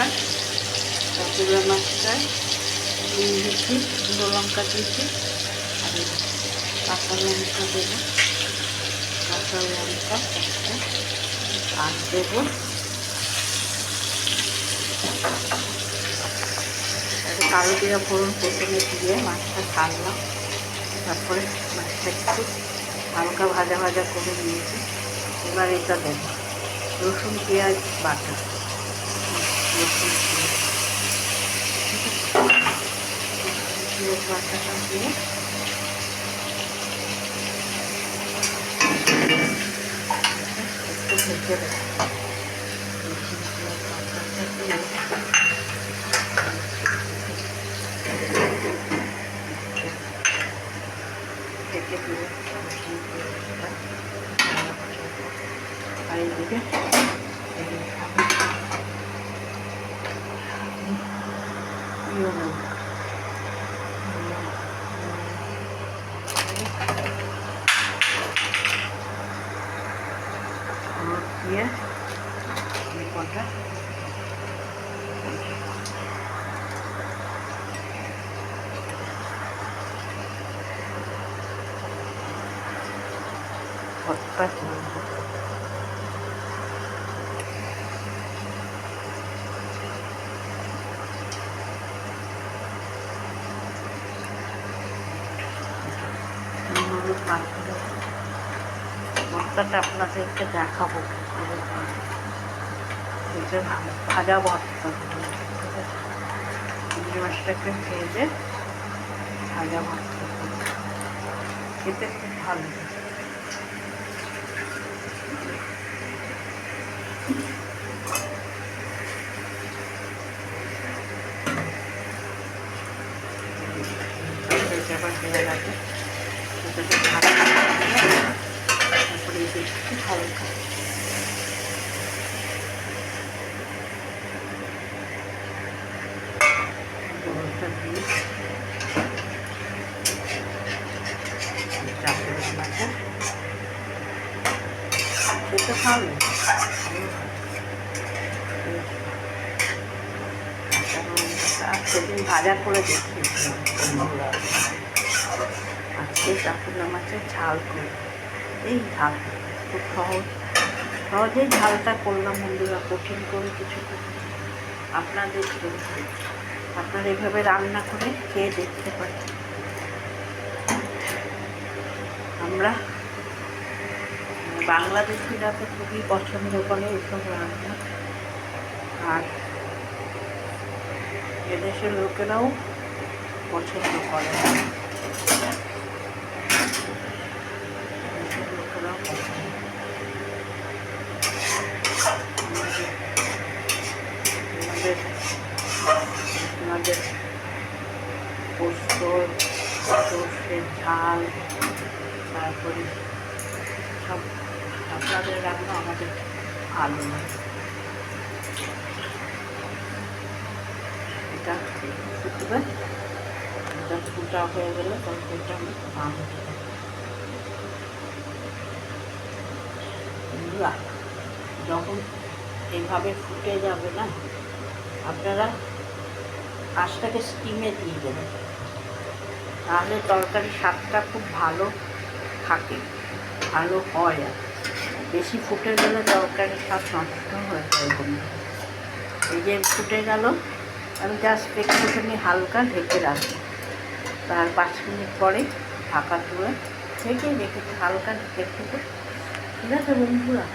মাছটা, কাঁচুরা মাছটায় নুন দিচ্ছি, গুঁড়ো লঙ্কা দিচ্ছি, আর কাঁচা লঙ্কা দেবো, কাঁচা লঙ্কা আর দেবো কালো জিরা ফোড়ন প্রথমে দিয়ে মাছটা ছাড়লাম, তারপরে মাছটা একটু হালকা ভাজা ভাজা করে নিয়েছি। এবার এটা দেবো রসুন পেঁয়াজ বাটা, রসুন পেঁয়াজ বাটাটা দিয়ে একটু ভেজে দেবো। রসুন পেঁয়াজ বাটাটা দিয়ে ঢেকে দিয়ে আর এইদিকে দিয়ে কটা ভর্তা করবো। ভর্তাটা আপনাদেরকে দেখাবো, ভাজা ভর্তা চিংড়ি মাছটাকে ভেজে ভাজা ভর্তা খেতে খুব ভালো। দেওয়া লাগে তারপরে একটু হালকা জলটা দিয়ে খেতে ভালো। সেদিন ভাজা করে দেখি, আজকে কাঁচুরা মাছের ঝাল করে, এই ঝাল খুব সহজেই ঝালটা করলাম বন্ধুরা, কঠিন করে কিছু করলাম। আপনাদের আপনারা এভাবে রান্না করে খেয়ে দেখতে পারেন। আমরা বাংলাদেশিরা তো খুবই পছন্দ করে এইসব রান্না, আর এদেশের লোকেরাও পছন্দ করে, এদেশের লোকেরাও পছন্দ। আমাদের পোস্ত, সর্ষের ঝাল, তারপরে সব আপনাদের রান্না আমাদের ভালো লাগে। এটা ফুটবে, এটা ফুটা হয়ে গেলে তরকারিটা আমি নামাবো। বন্ধুরা, যখন এইভাবে ফুটে যাবে না, আপনারা আঁচটাকে স্টিমে দিয়ে দেবেন, তাহলে তরকারির স্বাদটা খুব ভালো থাকে, ভালো হয়। আর বেশি ফুটে গেলে তরকারির স্বাদ নষ্ট হয়ে যায়। এই যে ফুটে গেল, আমি জাস্ট একটুখানি হালকা ঢেকে রাখবো, তার 5 মিনিট পরে ঢাকা তুলে ঢেকে রেখেছি, হালকা ঢেকে রেখেছি। ঠিক আছে বন্ধুরা?